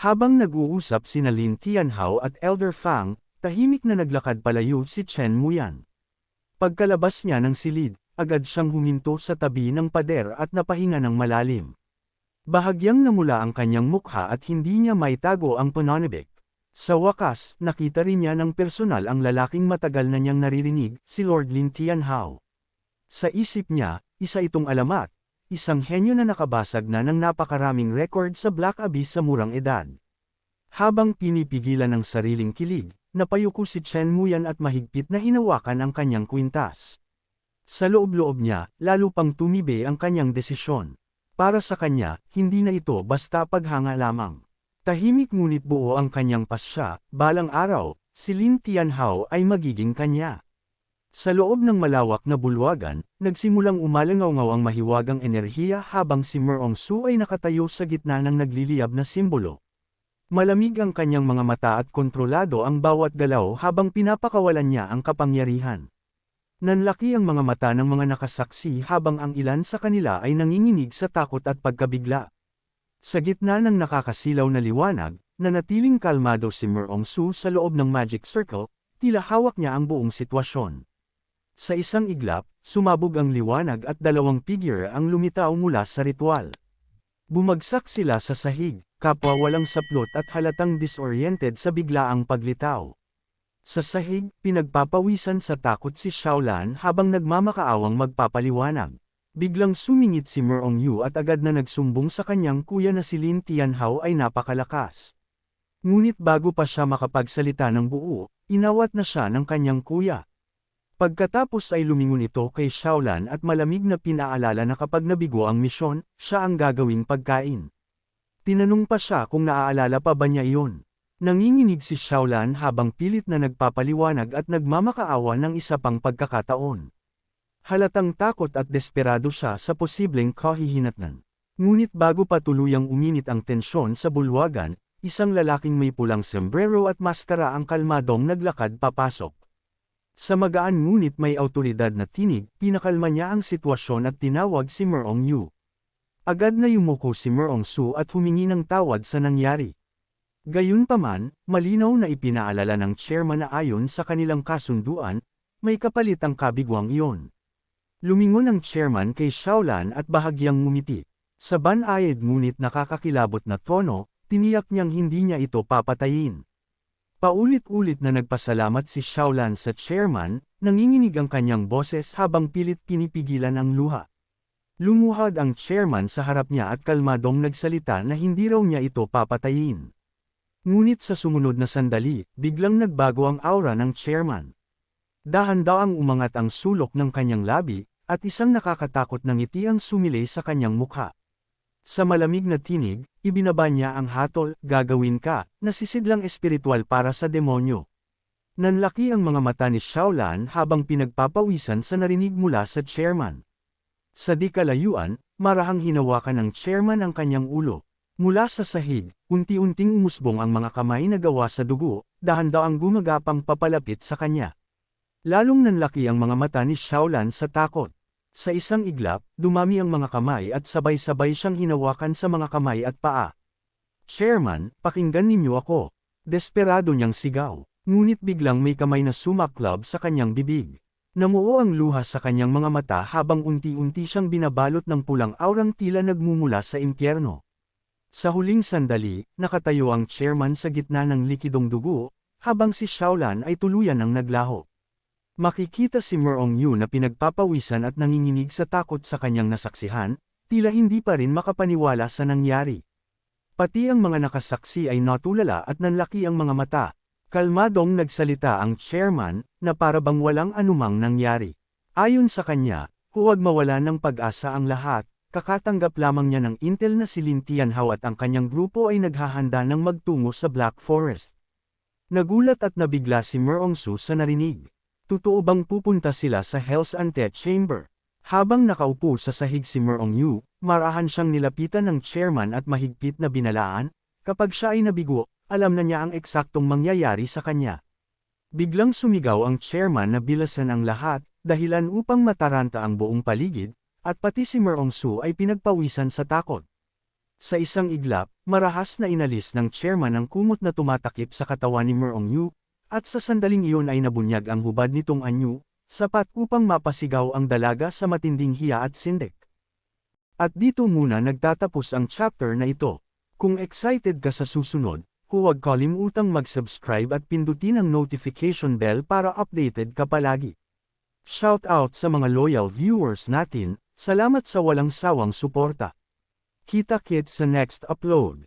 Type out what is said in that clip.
Habang nag-uusap sina Lin Tianhao at Elder Fang, tahimik na naglakad palayo si Chen Muyan. Pagkalabas niya ng silid, agad siyang huminto sa tabi ng pader at napahinga ng malalim. Bahagyang namula ang kanyang mukha at hindi niya maitago ang pananabik. Sa wakas, nakita rin niya ng personal ang lalaking matagal na niyang naririnig, si Lord Lin Tianhao. Sa isip niya, isa itong alamat, isang henyo na nakabasag na ng napakaraming record sa Black Abyss sa murang edad. Habang pinipigilan ng sariling kilig, napayuko si Chen Muyan at mahigpit na hinawakan ang kanyang kwintas. Sa loob-loob niya, lalo pang tumibe ang kanyang desisyon. Para sa kanya, hindi na ito basta paghanga lamang. Tahimik ngunit buo ang kanyang pasya, balang araw, si Lin Tianhao ay magiging kanya. Sa loob ng malawak na bulwagan, nagsimulang umalangaw-ngaw ang mahiwagang enerhiya habang si Merong Su ay nakatayo sa gitna ng nagliliyab na simbolo. Malamig ang kanyang mga mata at kontrolado ang bawat galaw habang pinapakawalan niya ang kapangyarihan. Nanlaki ang mga mata ng mga nakasaksi habang ang ilan sa kanila ay nanginginig sa takot at pagkabigla. Sa gitna ng nakakasilaw na liwanag, nanatiling kalmado si Merong Su sa loob ng Magic Circle, tila hawak niya ang buong sitwasyon. Sa isang iglap, sumabog ang liwanag at dalawang figure ang lumitaw mula sa ritual. Bumagsak sila sa sahig, kapwa walang saplot at halatang disoriented sa biglaang paglitaw. Sa sahig, pinagpapawisan sa takot si Shaolan habang nagmamakaawang magpapaliwanag. Biglang sumingit si Merong Yu at agad na nagsumbong sa kanyang kuya na si Lin Tianhao ay napakalakas. Ngunit bago pa siya makapagsalita ng buo, inawat na siya ng kanyang kuya. Pagkatapos ay lumingon ito kay Shaolan at malamig na pinaalala na kapag nabigo ang misyon, siya ang gagawing pagkain. Tinanong pa siya kung naaalala pa ba niya iyon. Nanginginig si Shaolan habang pilit na nagpapaliwanag at nagmamakaawa ng isa pang pagkakataon. Halatang takot at desperado siya sa posibleng kahihinatnan. Ngunit bago pa tuluyang uminit ang tensyon sa bulwagan, isang lalaking may pulang sombrero at maskara ang kalmadong naglakad papasok. Sa magaan ngunit may awtoridad na tinig, pinakalma niya ang sitwasyon at tinawag si Merong Yu. Agad na yumuko si Merong Su at humingi ng tawad sa nangyari. Gayunpaman, malinaw na ipinaalala ng chairman na ayon sa kanilang kasunduan, may kapalit ang kabigwang iyon. Lumingon ang chairman kay Shaolan at bahagyang ngumiti. Sa banayad ngunit nakakakilabot na tono, tiniyak niyang hindi niya ito papatayin. Paulit-ulit na nagpasalamat si Shaolan sa chairman, nanginginig ang kanyang boses habang pilit pinipigilan ang luha. Lumuhad ang chairman sa harap niya at kalmadong nagsalita na hindi raw niya ito papatayin. Ngunit sa sumunod na sandali, biglang nagbago ang aura ng chairman. Dahan-daang umangat ang sulok ng kanyang labi, at isang nakakatakot na ngiti ang sumilay sa kanyang mukha. Sa malamig na tinig, ibinaba niya ang hatol, gagawin ka, na sisidlang espiritual para sa demonyo. Nanlaki ang mga mata ni Shaolan habang pinagpapawisan sa narinig mula sa chairman. Sa di kalayuan, marahang hinawakan ng chairman ang kanyang ulo. Mula sa sahig, unti-unting umusbong ang mga kamay na gawa sa dugo, dahan-daang gumagapang papalapit sa kanya. Lalong nanlaki ang mga mata ni Shaolan sa takot. Sa isang iglap, dumami ang mga kamay at sabay-sabay siyang hinawakan sa mga kamay at paa. Chairman, pakinggan ninyo ako. Desperado niyang sigaw. Ngunit biglang may kamay na sumaklab sa kanyang bibig. Namuo ang luha sa kanyang mga mata habang unti-unti siyang binabalot ng pulang aurang tila nagmumula sa impyerno. Sa huling sandali, nakatayo ang chairman sa gitna ng likidong dugo, habang si Shaolan ay tuluyan ng naglaho. Makikita si Merong Yu na pinagpapawisan at nanginginig sa takot sa kanyang nasaksihan, tila hindi pa rin makapaniwala sa nangyari. Pati ang mga nakasaksi ay natulala at nanlaki ang mga mata. Kalmadong nagsalita ang chairman, na para bang walang anumang nangyari. Ayon sa kanya, huwag mawalan ng pag-asa ang lahat, kakatanggap lamang niya ng intel na si Lin Tianhao at ang kanyang grupo ay naghahanda ng magtungo sa Black Forest. Nagulat at nabigla si Merong Su sa narinig. Totoo bang pupunta sila sa Hell's Antechamber? Habang nakaupo sa sahig si Merong Yu, marahan siyang nilapitan ng chairman at mahigpit na binalaan, kapag siya ay nabigo, alam na niya ang eksaktong mangyayari sa kanya. Biglang sumigaw ang chairman na bilasan ang lahat, dahilan upang mataranta ang buong paligid, at pati si Merong Su ay pinagpawisan sa takot. Sa isang iglap, marahas na inalis ng chairman ang kumot na tumatakip sa katawan ni Merong Yu, at sa sandaling iyon ay nabunyag ang hubad nitong anyo, sapat upang mapasigaw ang dalaga sa matinding hiya at sindik. At dito muna nagtatapos ang chapter na ito. Kung excited ka sa susunod, huwag kalimutang mag-subscribe at pindutin ang notification bell para updated ka palagi. Shout out sa mga loyal viewers natin, salamat sa walang sawang suporta. Kita-kits sa next upload.